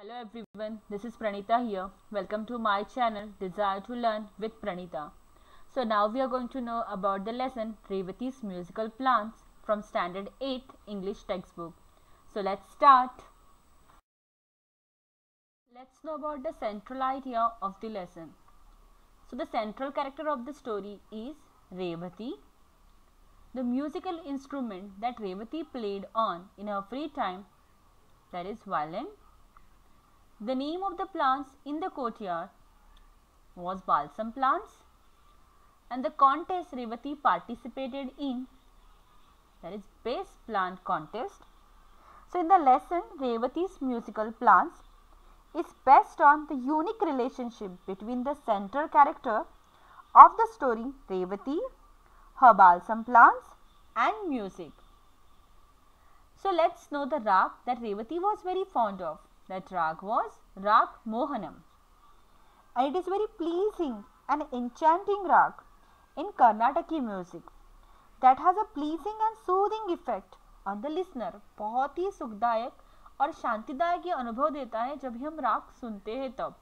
Hello everyone, this is Pranita here. Welcome to my channel Desire to Learn with Pranita. So now we are going to know about the lesson Revati's Musical Plants from Standard 8 English textbook. So let's start. Let's know about the central idea of the lesson. So the central character of the story is Revati. The musical instrument that Revati played on in her free time, that is violin. The name of the plants in the courtyard was balsam plants, and the contest Revati participated in, that is best plant contest. So in the lesson, Revati's musical plants is based on the unique relationship between the central character of the story, Revati, her balsam plants and music. So let's know the rag that Revati was very fond of. That rag was Rag Mohanam, and it is very pleasing and enchanting rag in Karnataki music that has a pleasing and soothing effect on the listener. बहुत ही सुखदायक और शांतिदायक ये अनुभव देता है जब हम राग सुनते हैं तब.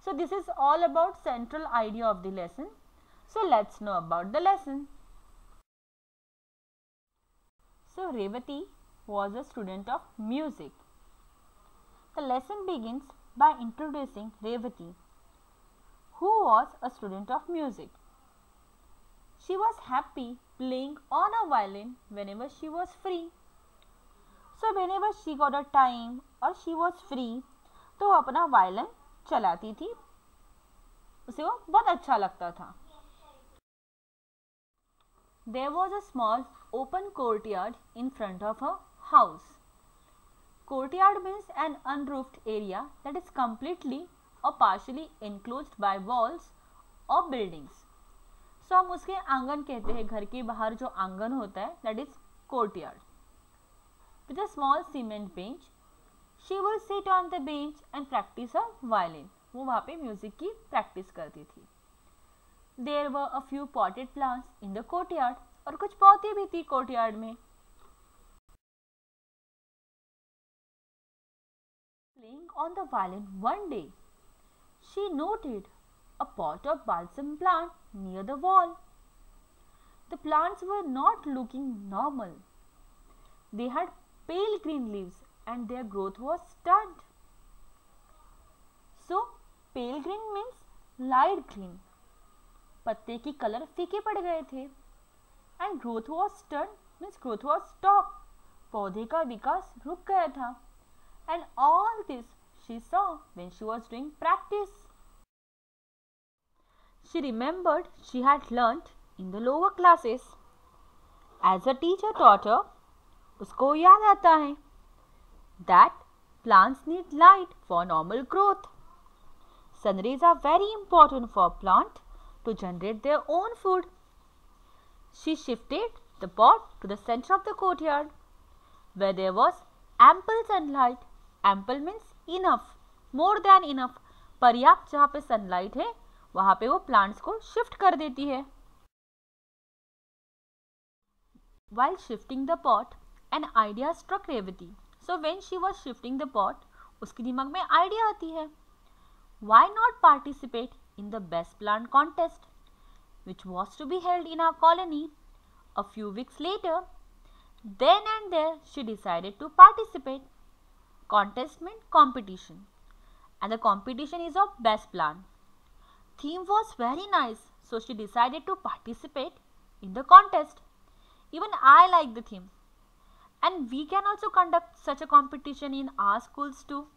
So this is all about central idea of the lesson. So let's know about the lesson. So Revati was a student of music. The lesson begins by introducing Revati, who was a student of music. She was happy playing on a violin whenever she was free. So whenever she got a time or she was free, तो वो अपना violin चलाती थी. उसे वो बहुत अच्छा लगता था. There was a small open courtyard in front of her house. Courtyard means an unroofed area that is completely or partially enclosed by walls or buildings. So हम उसके आंगन कहते हैं. घर के बाहर जो आंगन होता है, that is courtyard. With a small cement bench, she will sit on the bench and practice her violin. वो वहाँ पे म्यूजिक की प्रैक्टिस करती थी. There were a few potted plants in the courtyard. और कुछ पौधे भी थी courtyard में. Playing on the violin one day, she noted a pot of balsam plant near the wall. The plants were not looking normal. They had pale green leaves and their growth was stunted. So, pale green means light green. पत्ते की colour फीके पड़ गए थे. And growth was stunted means growth was stopped. पौधे का विकास रुक गया था. And all this she saw when she was doing practice. She remembered she had learnt in the lower classes. As a teacher taught her, उसको याद आता है that plants need light for normal growth. Sun rays are very important for plant to generate their own food. She shifted the pot to the center of the courtyard where there was ample sunlight. Ample means enough, more than enough. पर्याप्त जहाँ पे sunlight है वहाँ पे वो plants को shift कर देती है. While shifting the pot, an idea struck Revati. So when she was shifting the pot, उसके दिमाग में आइडिया आती है. Why not participate in the best plant contest, which was to be held in our colony a few weeks later? Then and there she decided to participate. Contest meant competition, and the competition is of best plant. Theme was very nice, so she decided to participate in the contest. Even I like the theme, and we can also conduct such a competition in our schools too.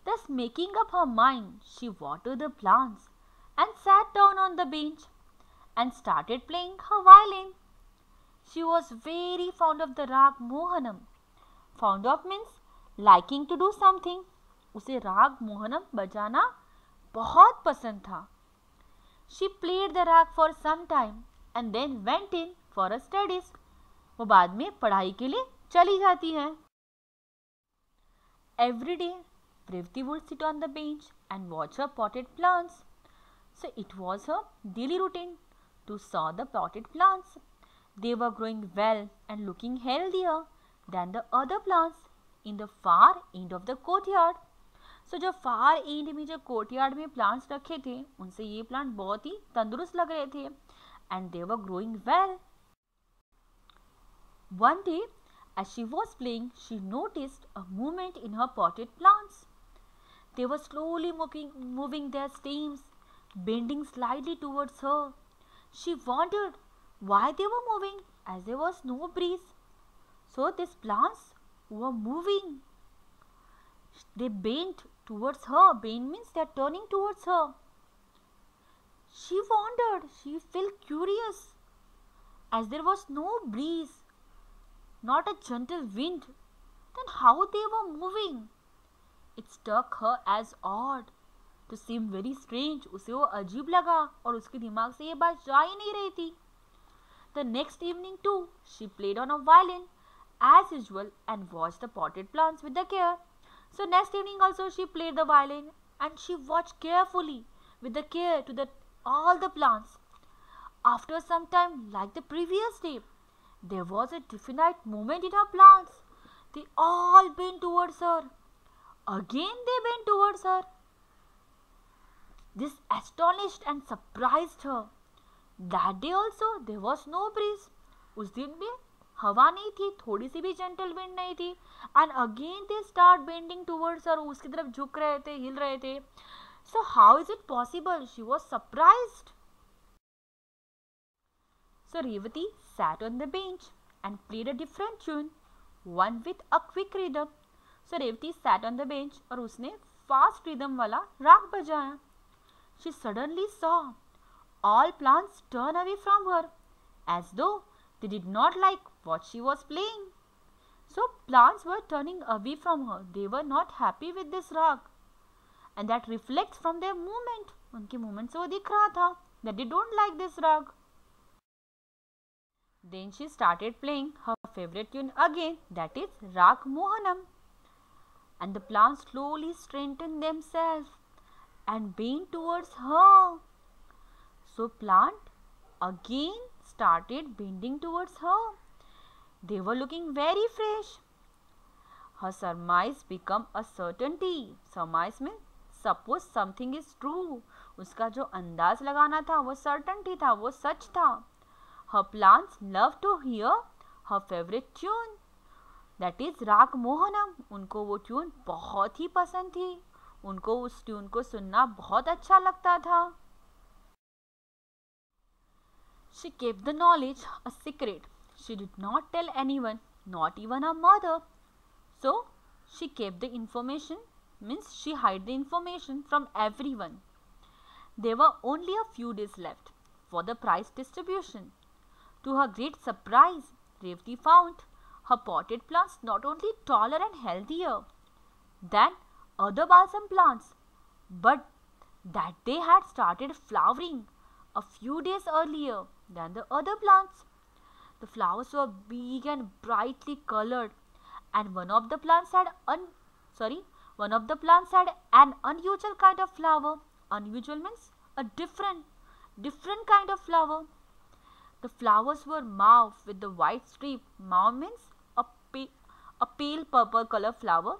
Thus, making up her mind, she watered the plants and sat down on the bench and started playing her violin. She was very fond of the rag Mohanam. Fond of means liking to do something. उसे राग मोहनम बजाना बहुत पसंद था. She played the rag for some time and then went in for her studies. वो बाद में पढ़ाई के लिए चली जाती है. Every day, Revati would sit on the bench and watch her potted plants. So it was her daily routine to saw the potted plants. They were growing well and looking healthier than the other plants in the far end of the courtyard. So जो far end में जो courtyard में plants रखे थे उनसे ये plant बहुत ही तंदुरुस्त लग रहे थे and they were growing well. One day as she was playing, she noticed a movement in her potted plants. They were slowly moving their stems, bending slightly towards her. She wondered why they were moving as there was no breeze. So these plants were moving. They bent towards her. Bend means they are turning towards her. She wondered. She felt curious as there was no breeze, not a gentle wind. Then how they were moving? It struck her as odd. To seem very strange. उसे वो अजीब लगा और उसके दिमाग से ये बात जा ही नहीं रही थी. The next evening too, she played on a violin as usual and watched the potted plants with the care. So next evening also she played the violin and she watched carefully with the care to all the plants. After some time, like the previous day, there was a definite movement in her plants. They all bent towards her. Again they bent towards her. This astonished and surprised her. That day also there was no breeze. उस दिन भी हवा नहीं थी, थोड़ी सी भी gentle wind नहीं थी. And again they start bending towards her. उसकी तरफ झुक रहे थे, हिल रहे थे. So how is it possible? She was surprised. So Revati sat on the bench and played a different tune, one with a quick rhythm. So Revati sat on the bench और उसने fast rhythm वाला राग बजाया. She suddenly saw all plants turn away from her as though they did not like what she was playing. So plants were turning away from her. They were not happy with this rag. And that reflects from their movement. उनके movement से वो दिख रहा था that they don't like this rag. Then she started playing her favorite tune again, that is Rag Mohanam. And the plants slowly straightened themselves and bent towards her. So plant again started bending towards her. They were looking very fresh. Her surmise became a certainty. Surmise means suppose something is true. उसका जो अंदाज लगाना था वो certainty था, वो सच था. Her plants loved to hear her favorite tune, that is Rag Mohanam. उनको वो ट्यून बहुत ही पसंद थी. उनको उस ट्यून को सुनना बहुत अच्छा लगता था. She kept the knowledge a secret. She did not tell anyone, not even her mother. So she kept the information, means she hid the information from everyone. There were only a few days left for the prize distribution. To her great surprise, Revati found her potted plants not only taller and healthier than other balsam plants, but that they had started flowering a few days earlier than the other plants. The flowers were big and brightly colored, and one of the plants had an unusual kind of flower. Unusual means a different kind of flower. The flowers were mauve with the white strip. Mauve means a pale purple color flower.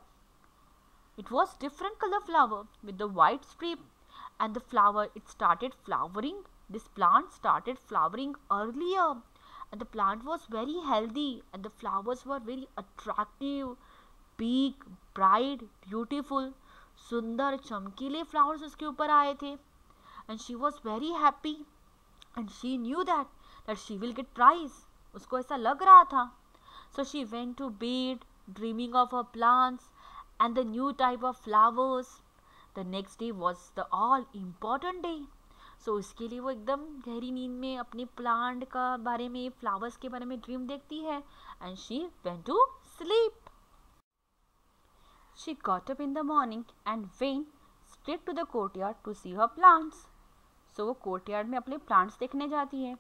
It was different color flower with the white strip, and the flower, it started flowering. This plant started flowering earlier, and the plant was very healthy, and the flowers were very attractive, big, bright, beautiful. सुंदर चमकीले flowers उसके ऊपर आए थे, and she was very happy, and she knew that she will get prize. उसको ऐसा लग रहा था. So she went to bed dreaming of her plants and the new type of flowers. The next day was the all important day. So उसके लिए वो एकदम गहरी नींद में अपने प्लांट का बारे में, फ्लावर्स के बारे में ड्रीम देखती है, and she went to sleep. She got up in the morning and went straight to the courtyard to see her plants. So वो courtyard में अपने plants देखने जाती है.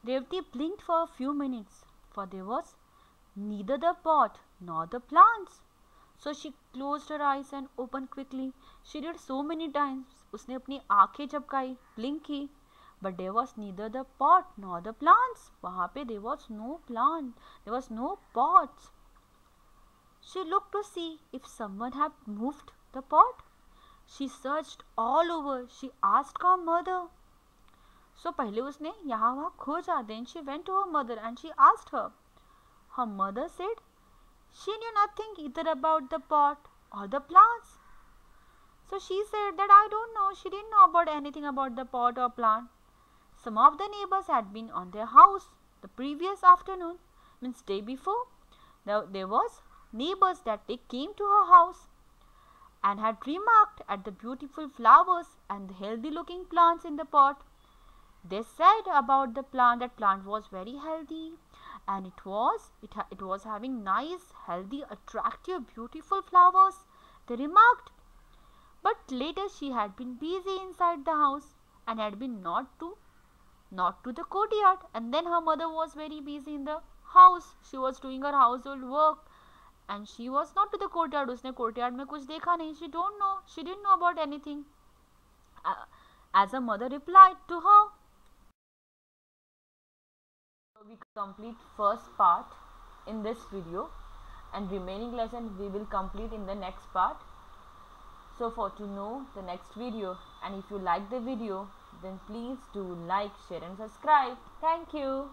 Revati blinked for a few minutes, for there was neither the pot nor the plants. So she closed her eyes and opened quickly. She did so many times. उसने अपनी आंखें झपकाई, blink की, but there was neither the pot nor the plants. वहाँ पे there was no plant, there was no pots. She looked to see if someone had moved the pot. She searched all over. She asked her mother. So पहले उसने यहाँ वहाँ खोजा. Then she went to her mother and she asked her. Her mother said she knew nothing either about the pot or the plants. So she said that I don't know. She didn't know about anything about the pot or plant. Some of the neighbors had been on their house the previous afternoon, means day before. There was neighbors that they came to her house and had remarked at the beautiful flowers and the healthy looking plants in the pot. They said about the plant that plant was very healthy and it was having nice, healthy, attractive, beautiful flowers. They remarked. But later she had been busy inside the house and had been not to the courtyard, and then her mother was very busy in the house. She was doing her household work and she was not to the courtyard. उसने courtyard में कुछ देखा नहीं. She didn't know about anything. As her mother replied to her. So we complete first part in this video and remaining lesson we will complete in the next part. So for to know the next video, and if you like the video, then please do like, share and subscribe. Thank you.